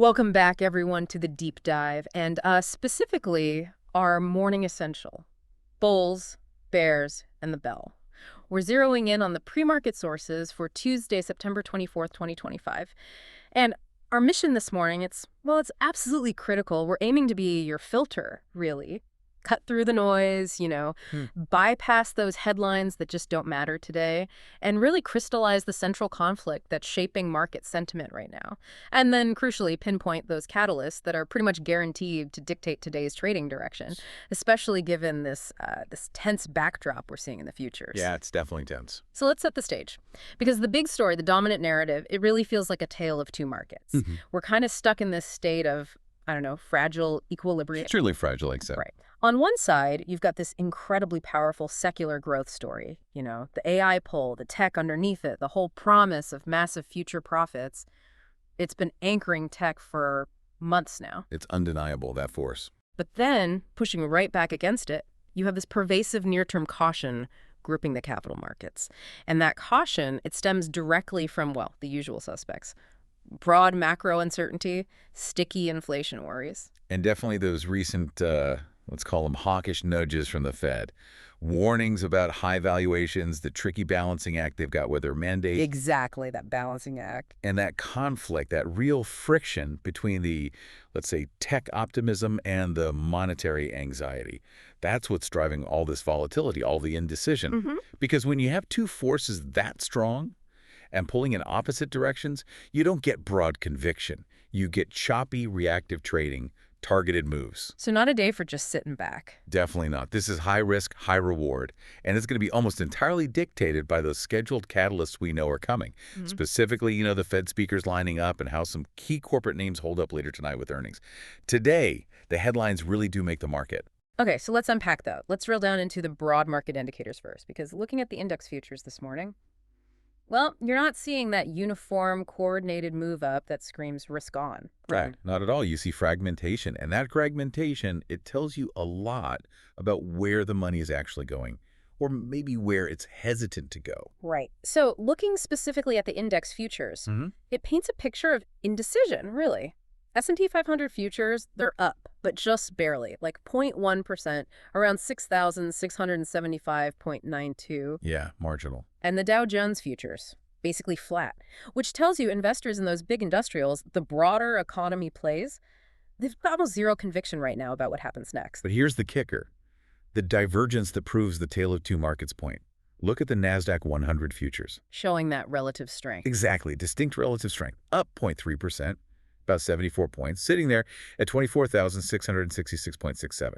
Welcome back, everyone, to the deep dive, and specifically our morning essential: bulls, bears, and the bell. We're zeroing in on the pre-market sources for Tuesday, September 24th, 2025. And our mission this morning, it's absolutely critical. We're aiming to be your filter, really. Cut through the noise, Hmm. bypass those headlines that just don't matter today, and really crystallize the central conflict that's shaping market sentiment right now. And then, crucially, pinpoint those catalysts that are pretty much guaranteed to dictate today's trading direction, especially given this tense backdrop we're seeing in the futures. Yeah, it's definitely tense. So let's set the stage. Because the big story, the dominant narrative, it really feels like a tale of two markets. Mhm. We're kind of stuck in this state of, I don't know, fragile equilibrium. Surely fragile, like so. Right. On one side, you've got this incredibly powerful secular growth story, the AI pull, the tech underneath it, the whole promise of massive future profits. It's been anchoring tech for months now. It's undeniable, that force. But then, pushing right back against it, you have this pervasive near-term caution gripping the capital markets. And that caution, it stems directly from, well, the usual suspects: broad macro uncertainty, sticky inflation worries. And definitely those recent, let's call them hawkish nudges from the Fed. Warnings about high valuations, the tricky balancing act they've got with their mandate, Exactly, that balancing act. and that conflict, that real friction between the, let's say, tech optimism and the monetary anxiety. That's what's driving all this volatility, all the indecision. Hmm. Because when you have two forces that strong and pulling in opposite directions, you don't get broad conviction. You get choppy, reactive trading, targeted moves. So not a day for just sitting back. Definitely not. This is high risk, high reward, and it's going to be almost entirely dictated by those scheduled catalysts we know are coming. Mhm. Specifically, the Fed speakers lining up and how some key corporate names hold up later tonight with earnings. Today, the headlines really do make the market. Okay, so let's unpack that. Let's drill down into the broad market indicators first, because looking at the index futures this morning, well, you're not seeing that uniform, coordinated move up that screams risk on. Right. Not at all. You see fragmentation, and that fragmentation, it tells you a lot about where the money is actually going, or maybe where it's hesitant to go. Right. So looking specifically at the index futures, it paints a picture of indecision, really. S&P 500 futures, they're up, but just barely, like 0.1%, around 6,675.92. Yeah, marginal. And the Dow Jones futures, basically flat, which tells you investors in those big industrials, the broader economy plays, they've got almost zero conviction right now about what happens next. But here's the kicker. The divergence that proves the tale of two markets point. Look at the NASDAQ 100 futures. Showing that relative strength. Exactly. Distinct relative strength. Up 0.3%, about 74 points, sitting there at 24,666.67.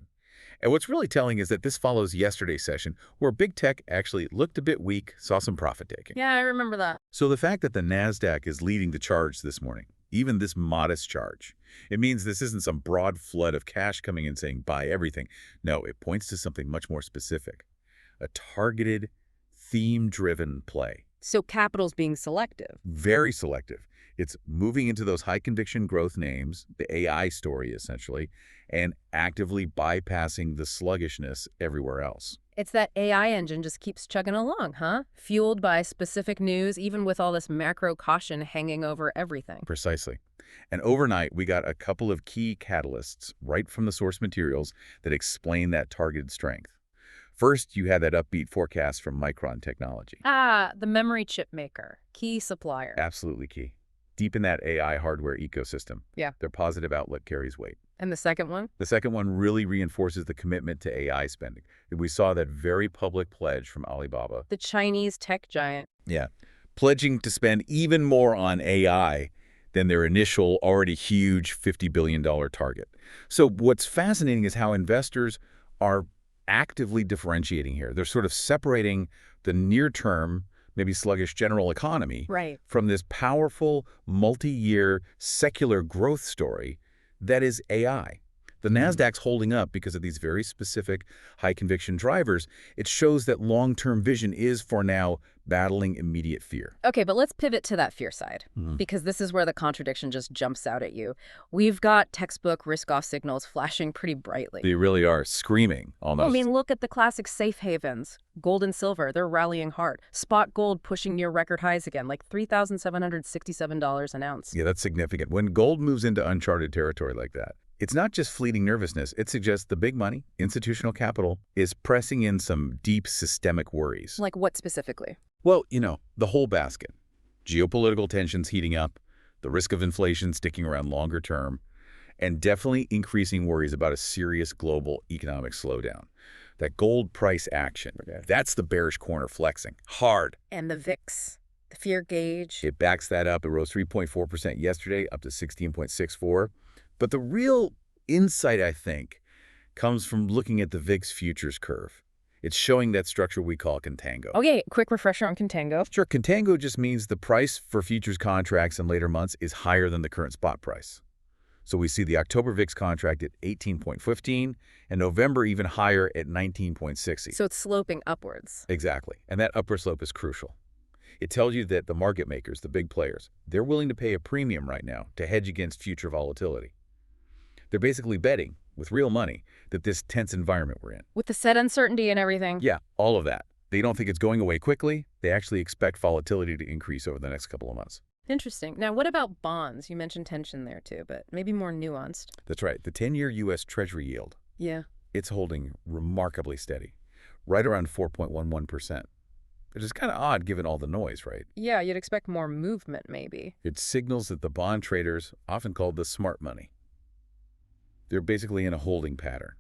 And what's really telling is that this follows yesterday's session, where big tech actually looked a bit weak, saw some profit taking. Yeah, I remember that. So the fact that the NASDAQ is leading the charge this morning, even this modest charge, it means this isn't some broad flood of cash coming in saying buy everything. No, it points to something much more specific. A targeted, theme-driven play. So capital's being selective. Very selective. It's moving into those high-conviction growth names, the AI story essentially, and actively bypassing the sluggishness everywhere else. It's that AI engine just keeps chugging along, huh? Fueled by specific news, even with all this macro caution hanging over everything. Precisely. And overnight, we got a couple of key catalysts right from the source materials that explain that targeted strength. First, you had that upbeat forecast from Micron Technology. Ah, the memory chip maker, key supplier. Absolutely key. Deep in that AI hardware ecosystem. Yeah. Their positive outlook carries weight. And the second one? The second one really reinforces the commitment to AI spending. We saw that very public pledge from Alibaba. The Chinese tech giant. Yeah. Pledging to spend even more on AI than their initial, already huge $50 billion target. So what's fascinating is how investors are actively differentiating here. They're sort of separating the near-term, maybe sluggish general economy Right. from this powerful, multi-year secular growth story that is AI. The Nasdaq's holding up because of these very specific high-conviction drivers. It shows that long-term vision is, for now, battling immediate fear. Okay, but let's pivot to that fear side, because this is where the contradiction just jumps out at you. We've got textbook risk-off signals flashing pretty brightly. They really are screaming, almost. Well, I mean, look at the classic safe havens. Gold and silver, they're rallying hard. Spot gold pushing near record highs again, like $3,767 an ounce. Yeah, that's significant. When gold moves into uncharted territory like that, it's not just fleeting nervousness. It suggests the big money, institutional capital, is pressing in some deep systemic worries. Like what specifically? Well, the whole basket. Geopolitical tensions heating up, the risk of inflation sticking around longer term, and definitely increasing worries about a serious global economic slowdown. That gold price action, that's the bearish corner flexing. Hard. And the VIX, the fear gauge. It backs that up. It rose 3.4% yesterday, up to 16.64. But the real insight, I think, comes from looking at the VIX futures curve. It's showing that structure we call contango. Okay, quick refresher on contango. Sure, contango just means the price for futures contracts in later months is higher than the current spot price. So we see the October VIX contract at 18.15 and November even higher at 19.60. So it's sloping upwards. Exactly, and that upward slope is crucial. It tells you that the market makers, the big players, they're willing to pay a premium right now to hedge against future volatility. They're basically betting, with real money, that this tense environment we're in. With the Fed uncertainty and everything? Yeah, all of that. They don't think it's going away quickly. They actually expect volatility to increase over the next couple of months. Interesting. Now, what about bonds? You mentioned tension there, too, but maybe more nuanced. That's right. The 10-year U.S. Treasury yield, Yeah. it's holding remarkably steady, right around 4.11%. Which is kind of odd given all the noise, right? Yeah, you'd expect more movement, maybe. It signals that the bond traders, often called the smart money, they're basically in a holding pattern.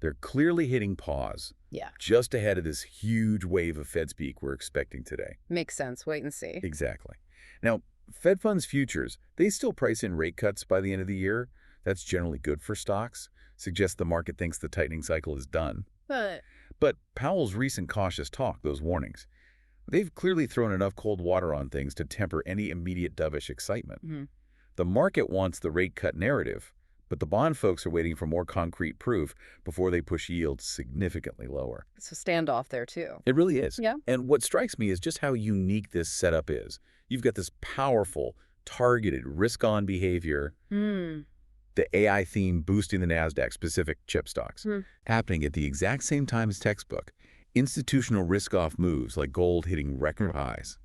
They're clearly hitting pause. Yeah. Just ahead of this huge wave of Fed speak we're expecting today. Makes sense. Wait and see. Exactly. Now, Fed funds futures, they still price in rate cuts by the end of the year. That's generally good for stocks. Suggests the market thinks the tightening cycle is done. But Powell's recent cautious talk, those warnings, they've clearly thrown enough cold water on things to temper any immediate dovish excitement. The market wants the rate cut narrative, but the bond folks are waiting for more concrete proof before they push yields significantly lower. It's a standoff there, too. It really is. Yeah. And what strikes me is just how unique this setup is. You've got this powerful, targeted, risk-on behavior, the AI theme boosting the Nasdaq-specific chip stocks, happening at the exact same time as textbook. Institutional risk-off moves like gold hitting record highs.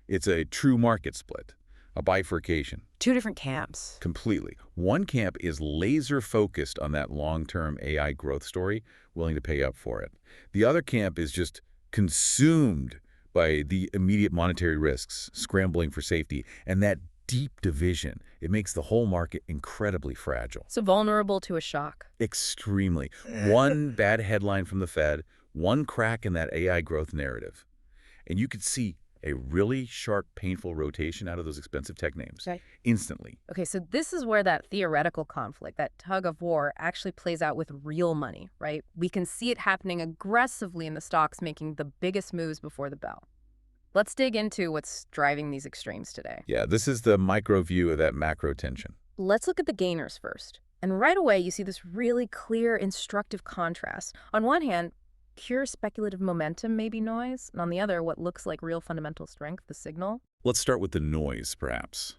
It's a true market split, a bifurcation. Two different camps. Completely. One camp is laser-focused on that long-term AI growth story, willing to pay up for it. The other camp is just consumed by the immediate monetary risks, scrambling for safety, and that deep division. It makes the whole market incredibly fragile. So vulnerable to a shock. Extremely. One bad headline from the Fed, one crack in that AI growth narrative, and you could see a really sharp, painful rotation out of those expensive tech names instantly. Okay, so this is where that theoretical conflict, that tug of war, actually plays out with real money, right? We can see it happening aggressively in the stocks making the biggest moves before the bell. Let's dig into what's driving these extremes today. Yeah, this is the micro view of that macro tension. Let's look at the gainers first. And right away, you see this really clear, instructive contrast. On one hand, pure speculative momentum may be noise, and on the other, what looks like real fundamental strength, the signal. Let's start with the noise, perhaps.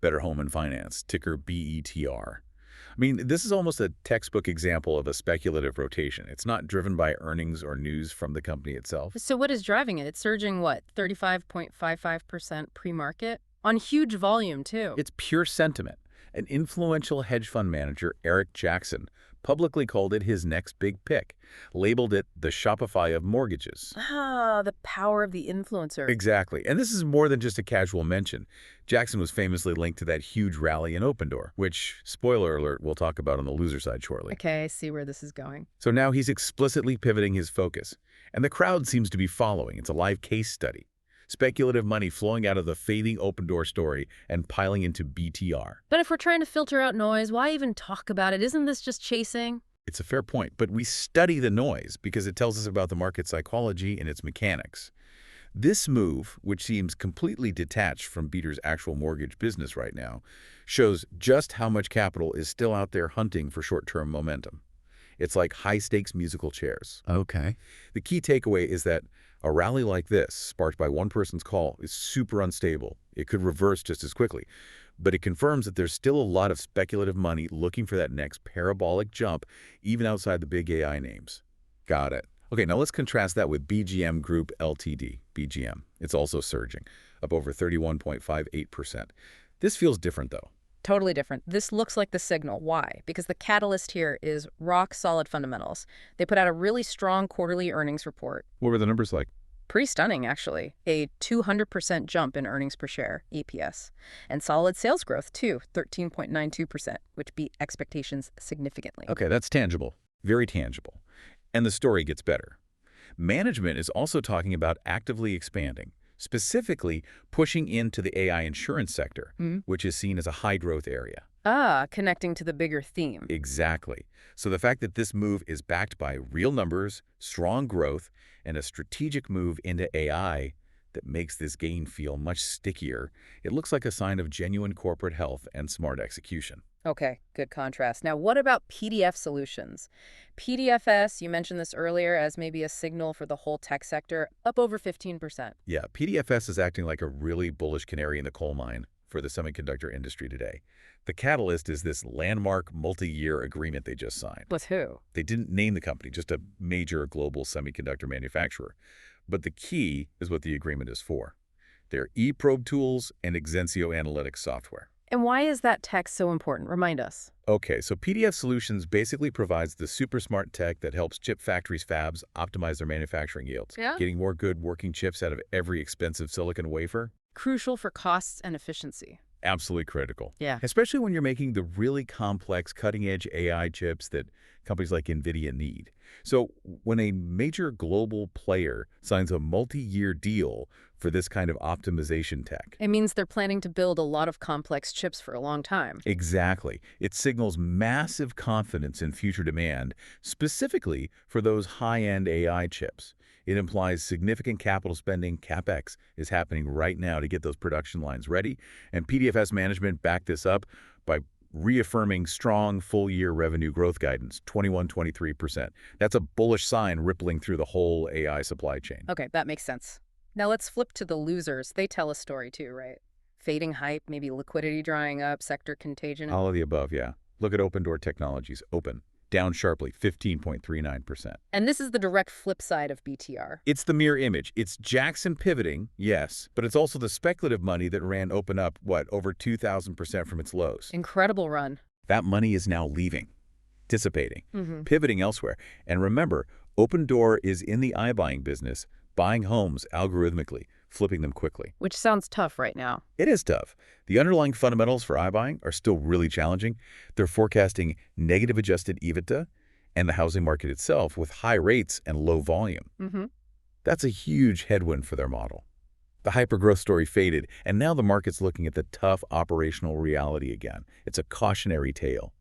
Better Home and Finance, ticker BETR. I mean, this is almost a textbook example of a speculative rotation. It's not driven by earnings or news from the company itself. So what is driving it? It's surging, what, 35.55% pre-market? On huge volume, too. It's pure sentiment. An influential hedge fund manager, Eric Jackson, publicly called it his next big pick, labeled it the Shopify of mortgages. Ah, the power of the influencer. Exactly. And this is more than just a casual mention. Jackson was famously linked to that huge rally in Opendoor, which, spoiler alert, we'll talk about on the loser side shortly. Okay, I see where this is going. So now he's explicitly pivoting his focus, and the crowd seems to be following. It's a live case study. Speculative money flowing out of the fading Opendoor story and piling into BTR. But if we're trying to filter out noise, why even talk about it? Isn't this just chasing? It's a fair point, but we study the noise because it tells us about the market psychology and its mechanics. This move, which seems completely detached from Beater's actual mortgage business right now, shows just how much capital is still out there hunting for short-term momentum. It's like high-stakes musical chairs. Okay. The key takeaway is that a rally like this, sparked by one person's call, is super unstable. It could reverse just as quickly. But it confirms that there's still a lot of speculative money looking for that next parabolic jump, even outside the big AI names. Got it. Okay, now let's contrast that with BGM Group Ltd, BGM. It's also surging, up over 31.58%. This feels different, though. Totally different. This looks like the signal. Why? Because the catalyst here is rock-solid fundamentals. They put out a really strong quarterly earnings report. What were the numbers like? Pretty stunning, actually. A 200% jump in earnings per share, EPS. And solid sales growth, too, 13.92%, which beat expectations significantly. Okay, that's tangible. Very tangible. And the story gets better. Management is also talking about actively expanding, specifically pushing into the AI insurance sector, which is seen as a high-growth area. Ah, connecting to the bigger theme. Exactly. So the fact that this move is backed by real numbers, strong growth, and a strategic move into AI that makes this gain feel much stickier, it looks like a sign of genuine corporate health and smart execution. Okay, good contrast. Now, what about PDF solutions? PDFS, you mentioned this earlier as maybe a signal for the whole tech sector, up over 15%. Yeah, PDFS is acting like a really bullish canary in the coal mine for the semiconductor industry today. The catalyst is this landmark multi-year agreement they just signed. With who? They didn't name the company, just a major global semiconductor manufacturer. But the key is what the agreement is for. Their eProbe tools and Exensio analytics software. And why is that tech so important? Remind us. Okay, so PDF Solutions basically provides the super smart tech that helps chip factories' fabs optimize their manufacturing yields. Yeah? Getting more good working chips out of every expensive silicon wafer. Crucial for costs and efficiency. Absolutely critical. Yeah. Especially when you're making the really complex cutting-edge AI chips that companies like NVIDIA need. So when a major global player signs a multi-year deal for this kind of optimization tech. It means they're planning to build a lot of complex chips for a long time. Exactly. It signals massive confidence in future demand, specifically for those high-end AI chips. It implies significant capital spending, CapEx, is happening right now to get those production lines ready, and PDFS management backed this up by reaffirming strong full-year revenue growth guidance, 21-23%. That's a bullish sign rippling through the whole AI supply chain. Okay, that makes sense. Now let's flip to the losers. They tell a story too, right? Fading hype, maybe liquidity drying up, sector contagion. All of the above, yeah. Look at Open Door Technologies, Open, down sharply, 15.39%. And this is the direct flip side of BTR. It's the mirror image. It's Jackson pivoting, yes, but it's also the speculative money that ran Open up, over 2,000% from its lows. Incredible run. That money is now leaving, dissipating, pivoting elsewhere. And remember, Open Door is in the iBuying business, buying homes algorithmically, flipping them quickly. Which sounds tough right now. It is tough. The underlying fundamentals for iBuying are still really challenging. They're forecasting negative adjusted EBITDA and the housing market itself with high rates and low volume. That's a huge headwind for their model. The hypergrowth story faded, and now the market's looking at the tough operational reality again. It's a cautionary tale.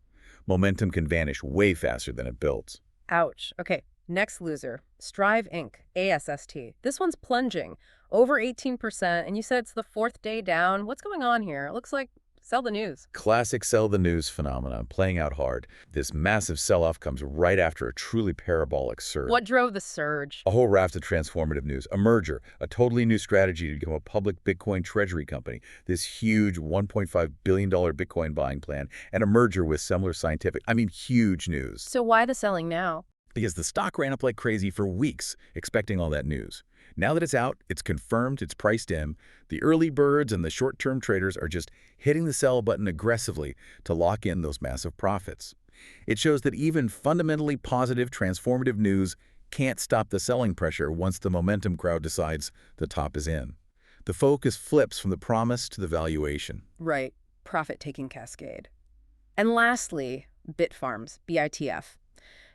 Momentum can vanish way faster than it builds. Ouch. Okay, next loser. Strive Inc., ASST. This one's plunging, over 18%, and you said it's the fourth day down. What's going on here? It looks like sell the news. Classic sell the news phenomenon playing out hard. This massive sell-off comes right after a truly parabolic surge. What drove the surge? A whole raft of transformative news. A merger, a totally new strategy to become a public Bitcoin treasury company, this huge $1.5 billion Bitcoin buying plan, and a merger with Semler Scientific. I mean, huge news. So why the selling now? Because the stock ran up like crazy for weeks, expecting all that news. Now that it's out, it's confirmed, it's priced in, the early birds and the short-term traders are just hitting the sell button aggressively to lock in those massive profits. It shows that even fundamentally positive, transformative news can't stop the selling pressure once the momentum crowd decides the top is in. The focus flips from the promise to the valuation. Right. Profit-taking cascade. And lastly, Bitfarms, BITF.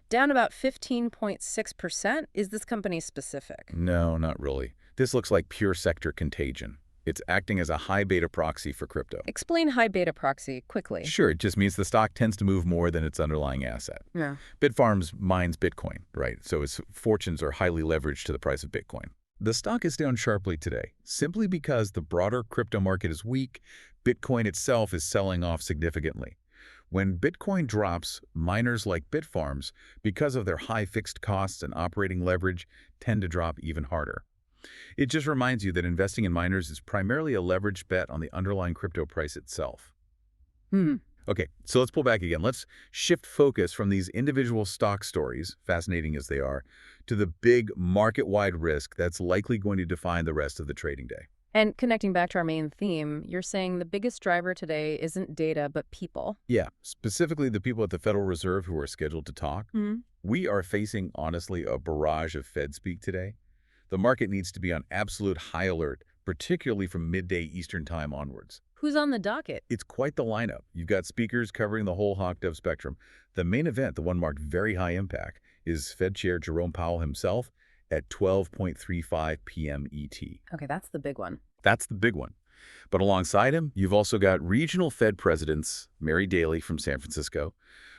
Down about 15.6%. Is this company specific? No, not really. This looks like pure sector contagion. It's acting as a high beta proxy for crypto. Explain high beta proxy quickly. Sure, it just means the stock tends to move more than its underlying asset. Yeah. Bitfarms mines Bitcoin, right? So its fortunes are highly leveraged to the price of Bitcoin. The stock is down sharply today, simply because the broader crypto market is weak. Bitcoin itself is selling off significantly. When Bitcoin drops, miners like Bitfarms, because of their high fixed costs and operating leverage, tend to drop even harder. It just reminds you that investing in miners is primarily a leveraged bet on the underlying crypto price itself. Hmm. Okay, so let's pull back again. Let's shift focus from these individual stock stories, fascinating as they are, to the big market-wide risk that's likely going to define the rest of the trading day. And connecting back to our main theme, you're saying the biggest driver today isn't data, but people. Yeah, specifically the people at the Federal Reserve who are scheduled to talk. Hmm. We are facing, honestly, a barrage of Fed speak today. The market needs to be on absolute high alert, particularly from midday Eastern time onwards. Who's on the docket? It's quite the lineup. You've got speakers covering the whole hawk-dove spectrum. The main event, the one marked very high impact, is Fed Chair Jerome Powell himself at 12:35 p.m. ET. Okay, that's the big one. That's the big one. But alongside him, you've also got regional Fed presidents Mary Daly from San Francisco,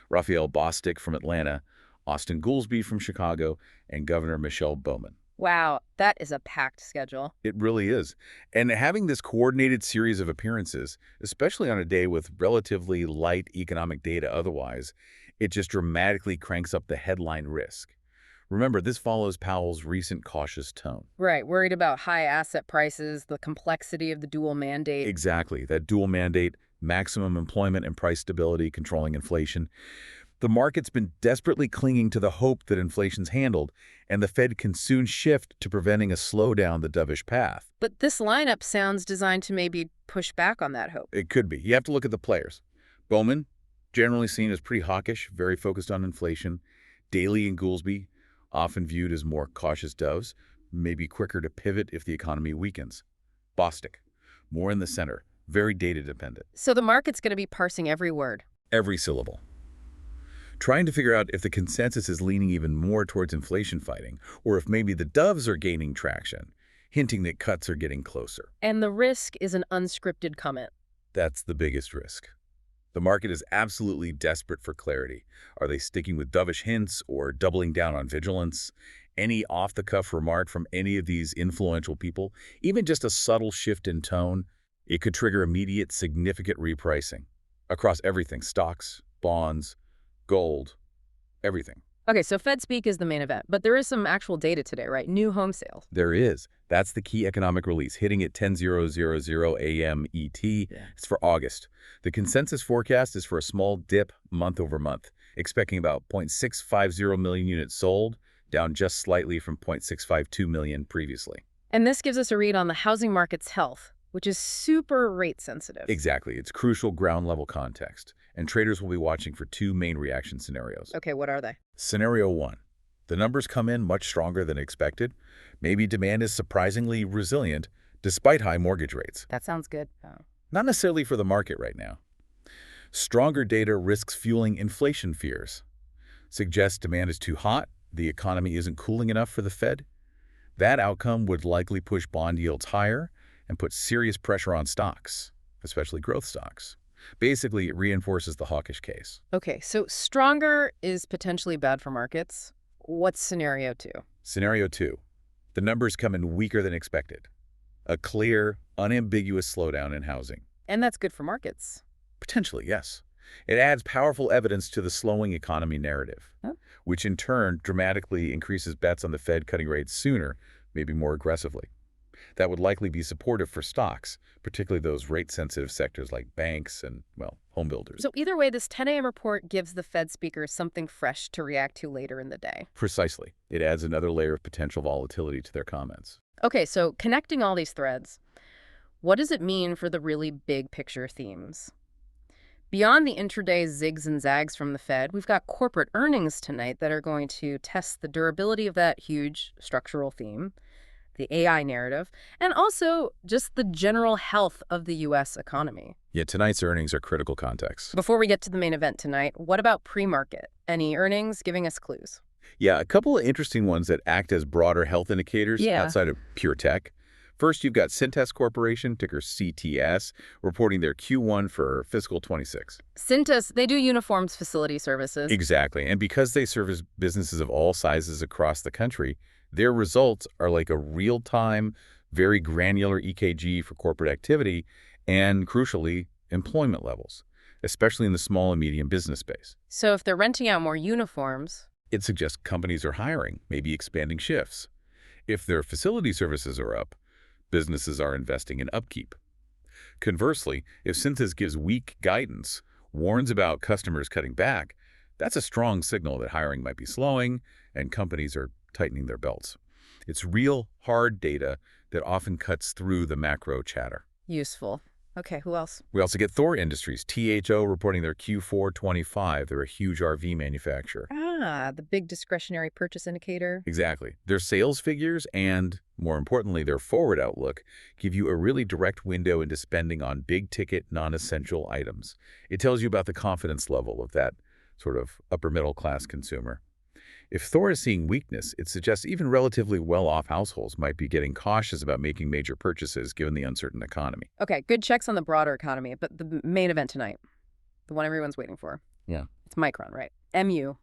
Raphael Bostic from Atlanta, Austin Goolsbee from Chicago, and Governor Michelle Bowman. Wow, that is a packed schedule. It really is. And having this coordinated series of appearances, especially on a day with relatively light economic data otherwise, it just dramatically cranks up the headline risk. Remember, this follows Powell's recent cautious tone. Right, worried about high asset prices, the complexity of the dual mandate. Exactly, that dual mandate, maximum employment and price stability, controlling inflation. The market's been desperately clinging to the hope that inflation's handled, and the Fed can soon shift to preventing a slowdown the dovish path. But this lineup sounds designed to maybe push back on that hope. It could be. You have to look at the players. Bowman, generally seen as pretty hawkish, very focused on inflation. Daly and Goolsbee, often viewed as more cautious doves, maybe quicker to pivot if the economy weakens. Bostic, more in the center, very data-dependent. So the market's going to be parsing every word. Every syllable. Trying to figure out if the consensus is leaning even more towards inflation fighting, or if maybe the doves are gaining traction, hinting that cuts are getting closer. And the risk is an unscripted comment. That's the biggest risk. The market is absolutely desperate for clarity. Are they sticking with dovish hints or doubling down on vigilance? Any off-the-cuff remark from any of these influential people, even just a subtle shift in tone, it could trigger immediate, significant repricing across everything: stocks, bonds, gold, everything. Okay, so Fed speak is the main event, but there is some actual data today, right? New home sales. There is. That's the key economic release, hitting at 10:00 a.m. ET. Yeah. It's for August. The consensus forecast is for a small dip month over month, expecting about 0.650 million units sold, down just slightly from 0.652 million previously. And this gives us a read on the housing market's health, which is super rate sensitive. Exactly. It's crucial ground-level context, and traders will be watching for two main reaction scenarios. Okay, what are they? Scenario 1. The numbers come in much stronger than expected. Maybe demand is surprisingly resilient despite high mortgage rates. That sounds good. Oh. Not necessarily for the market right now. Stronger data risks fueling inflation fears. Suggests demand is too hot, the economy isn't cooling enough for the Fed. That outcome would likely push bond yields higher and put serious pressure on stocks, especially growth stocks. Basically, it reinforces the hawkish case. Okay, so stronger is potentially bad for markets. What's scenario 2? Scenario 2. The numbers come in weaker than expected. A clear, unambiguous slowdown in housing. And that's good for markets. Potentially, yes. It adds powerful evidence to the slowing economy narrative, which in turn dramatically increases bets on the Fed cutting rates sooner, maybe more aggressively. That would likely be supportive for stocks, particularly those rate-sensitive sectors like banks and, well, home builders. So either way, this 10 a.m. report gives the Fed speakers something fresh to react to later in the day. Precisely. It adds another layer of potential volatility to their comments. Okay, so connecting all these threads, what does it mean for the really big picture themes? Beyond the intraday zigs and zags from the Fed, we've got corporate earnings tonight that are going to test the durability of that huge structural theme, the AI narrative, and also just the general health of the U.S. economy. Yet tonight's earnings are critical context. Before we get to the main event tonight, what about pre-market? Any earnings giving us clues? Yeah, a couple of interesting ones that act as broader health indicators outside of pure tech. First, you've got Cintas Corporation, ticker CTS, reporting their Q1 for fiscal 26. Cintas, they do uniforms facility services. Exactly. And because they service businesses of all sizes across the country, Their results are like a real-time, very granular EKG for corporate activity and, crucially, employment levels, especially in the small and medium business space. So if they're renting out more uniforms, It suggests companies are hiring, maybe expanding shifts. If their facility services are up, businesses are investing in upkeep. Conversely, if Synthesis gives weak guidance, warns about customers cutting back, that's a strong signal that hiring might be slowing and companies are tightening their belts. It's real, hard data that often cuts through the macro chatter. useful. Okay, who else? We also get Thor Industries, THO, reporting their Q4 25. They're a huge RV manufacturer. Ah, the big discretionary purchase indicator. Exactly. Their sales figures and, more importantly, their forward outlook give you a really direct window into spending on big-ticket, non-essential items. It tells you about the confidence level of that sort of upper-middle-class consumer. If Thor is seeing weakness, it suggests even relatively well-off households might be getting cautious about making major purchases given the uncertain economy. Okay, good checks on the broader economy, but the main event tonight, the one everyone's waiting for. Yeah. It's Micron, right? MU,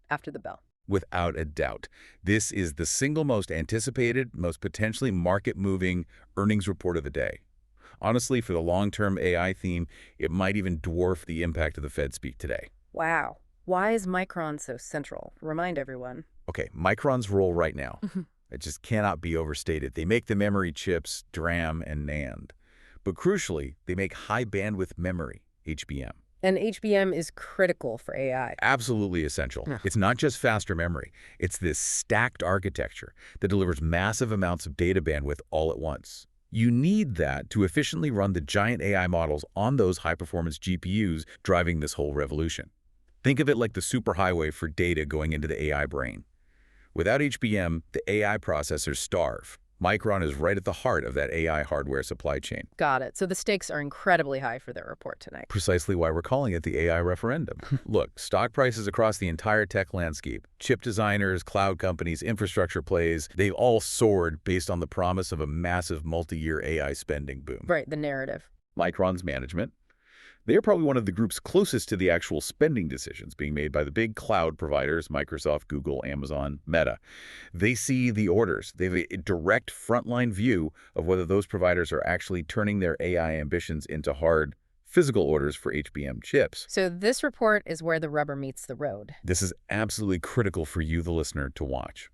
after the bell. Without a doubt. This is the single most anticipated, most potentially market-moving earnings report of the day. Honestly, for the long-term AI theme, it might even dwarf the impact of the Fed speak today. Wow. Why is Micron so central? Remind everyone. Okay, Micron's role right now, it just cannot be overstated. They make the memory chips, DRAM and NAND. But crucially, they make high-bandwidth memory, HBM. And HBM is critical for AI. Absolutely essential. Yeah. It's not just faster memory. It's this stacked architecture that delivers massive amounts of data bandwidth all at once. You need that to efficiently run the giant AI models on those high-performance GPUs driving this whole revolution. Think of it like the superhighway for data going into the AI brain. Without HBM, the AI processors starve. Micron is right at the heart of that AI hardware supply chain. Got it. So the stakes are incredibly high for their report tonight. Precisely why we're calling it the AI referendum. Look, stock prices across the entire tech landscape, chip designers, cloud companies, infrastructure plays, they've all soared based on the promise of a massive multi-year AI spending boom. Right, the narrative. Micron's management, they are probably one of the groups closest to the actual spending decisions being made by the big cloud providers, Microsoft, Google, Amazon, Meta. They see the orders. They have a direct frontline view of whether those providers are actually turning their AI ambitions into hard, physical orders for HBM chips. So this report is where the rubber meets the road. This is absolutely critical for you, the listener, to watch.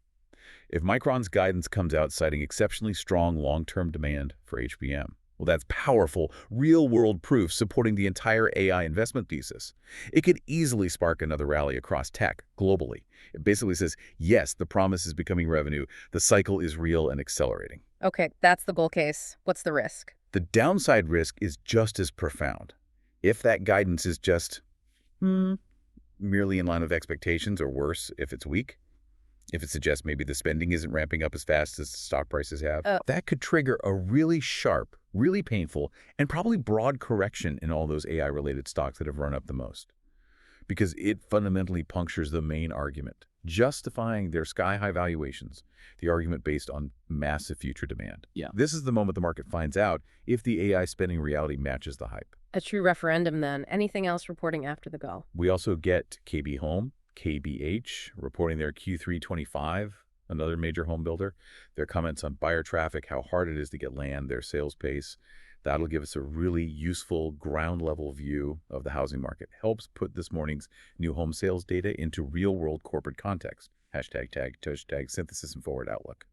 If Micron's guidance comes out citing exceptionally strong long-term demand for HBM, well, that's powerful, real-world proof supporting the entire AI investment thesis. It could easily spark another rally across tech, globally. It basically says, yes, the promise is becoming revenue. The cycle is real and accelerating. Okay, that's the bull case. What's the risk? The downside risk is just as profound. If that guidance is just merely in line with expectations, or worse, if it's weak, if it suggests maybe the spending isn't ramping up as fast as the stock prices have, that could trigger a really sharp, really painful, and probably broad correction in all those AI-related stocks that have run up the most. Because it fundamentally punctures the main argument, justifying their sky-high valuations, the argument based on massive future demand. Yeah. This is the moment the market finds out if the AI spending reality matches the hype. A true referendum, then. Anything else reporting after the bell? We also get KB Home, KBH, reporting their Q3 25, another major home builder. Their comments on buyer traffic, how hard it is to get land, their sales pace. That'll give us a really useful ground-level view of the housing market. Helps put this morning's new home sales data into real-world corporate context. Hashtag synthesis and forward outlook.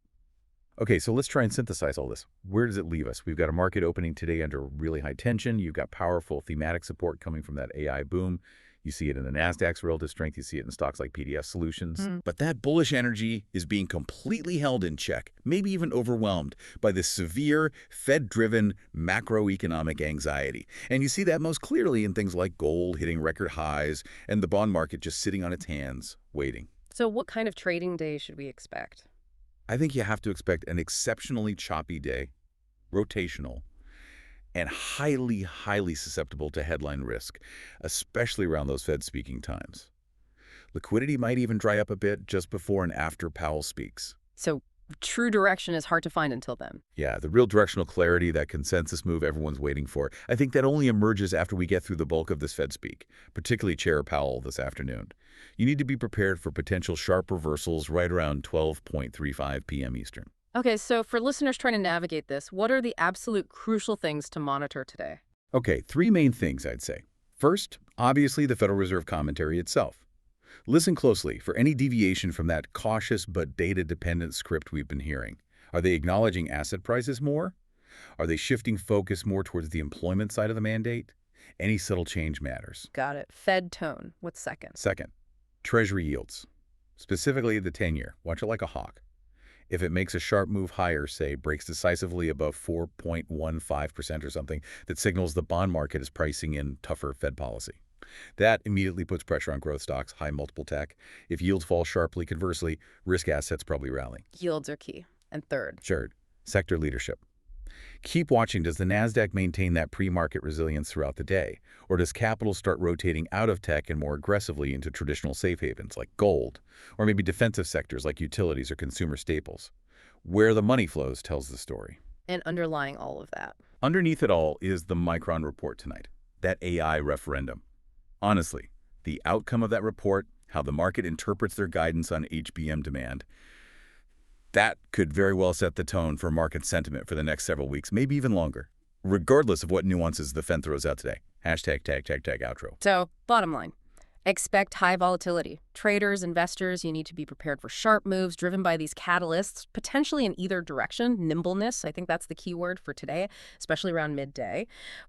Okay, so let's try and synthesize all this. Where does it leave us? We've got a market opening today under really high tension. You've got powerful thematic support coming from that AI boom. You see it in the Nasdaq's relative strength. You see it in stocks like PDF Solutions. But that bullish energy is being completely held in check, maybe even overwhelmed by this severe Fed-driven macroeconomic anxiety. And you see that most clearly in things like gold hitting record highs and the bond market just sitting on its hands, waiting. So what kind of trading day should we expect? I think you have to expect an exceptionally choppy day, rotational, and highly, highly susceptible to headline risk, especially around those Fed speaking times. Liquidity might even dry up a bit just before and after Powell speaks. So True direction is hard to find until then. Yeah, the real directional clarity, that consensus move everyone's waiting for, I think that only emerges after we get through the bulk of this Fed speak, particularly Chair Powell this afternoon. You need to be prepared for potential sharp reversals right around 12:35 p.m. Eastern. Okay, so for listeners trying to navigate this, what are the absolute crucial things to monitor today? Okay, three main things I'd say. First, obviously the Federal Reserve commentary itself. Listen closely for any deviation from that cautious but data-dependent script we've been hearing. Are they acknowledging asset prices more? Are they shifting focus more towards the employment side of the mandate? Any subtle change matters. Got it. Fed tone. What's second? Second, Treasury yields, specifically the 10-year. Watch it like a hawk. If it makes a sharp move higher, say breaks decisively above 4.15% or something, that signals the bond market is pricing in tougher Fed policy. That immediately puts pressure on growth stocks, high multiple tech. If yields fall sharply, conversely, risk assets probably rally. Yields are key. And third, Third, sector leadership. Keep watching. Does the Nasdaq maintain that pre-market resilience throughout the day? Or does capital start rotating out of tech and more aggressively into traditional safe havens like gold? Or maybe defensive sectors like utilities or consumer staples? Where the money flows tells the story. and underlying all of that. Underneath it all is the Micron report tonight, that AI referendum. Honestly, the outcome of that report, how the market interprets their guidance on HBM demand, that could very well set the tone for market sentiment for the next several weeks, maybe even longer, regardless of what nuances the Fed throws out today. Hashtag tag outro. So, bottom line, expect high volatility. Traders, investors, you need to be prepared for sharp moves driven by these catalysts, potentially in either direction. Nimbleness, I think that's the key word for today, especially around midday.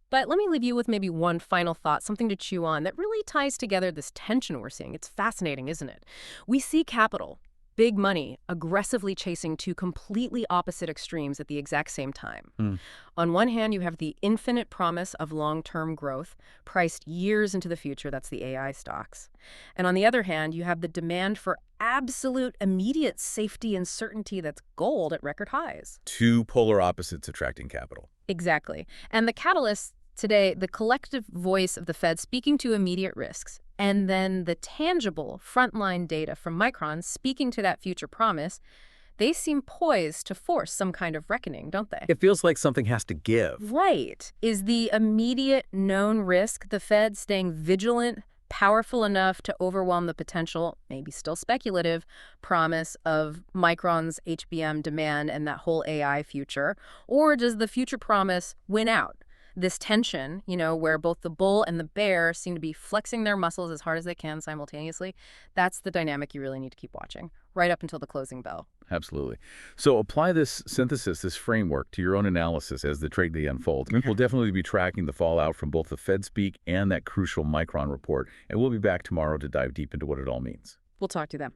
But let me leave you with maybe one final thought, something to chew on that really ties together this tension we're seeing. It's fascinating, isn't it? We see capital, big money, aggressively chasing two completely opposite extremes at the exact same time. On one hand, you have the infinite promise of long-term growth, priced years into the future. That's the AI stocks. And on the other hand, you have the demand for absolute immediate safety and certainty that's gold at record highs. Two polar opposites attracting capital. Exactly. And the catalysts today, the collective voice of the Fed speaking to immediate risks, and then the tangible frontline data from Micron speaking to that future promise, they seem poised to force some kind of reckoning, don't they? It feels like something has to give. Right. Is the immediate known risk the Fed staying vigilant, powerful enough to overwhelm the potential, maybe still speculative, promise of Micron's HBM demand and that whole AI future? Or does the future promise win out? This tension, where both the bull and the bear seem to be flexing their muscles as hard as they can simultaneously, that's the dynamic you really need to keep watching, right up until the closing bell. Absolutely. So apply this synthesis, this framework, to your own analysis as the trade day unfolds. We'll definitely be tracking the fallout from both the Fed speak and that crucial Micron report, and we'll be back tomorrow to dive deep into what it all means. We'll talk to them.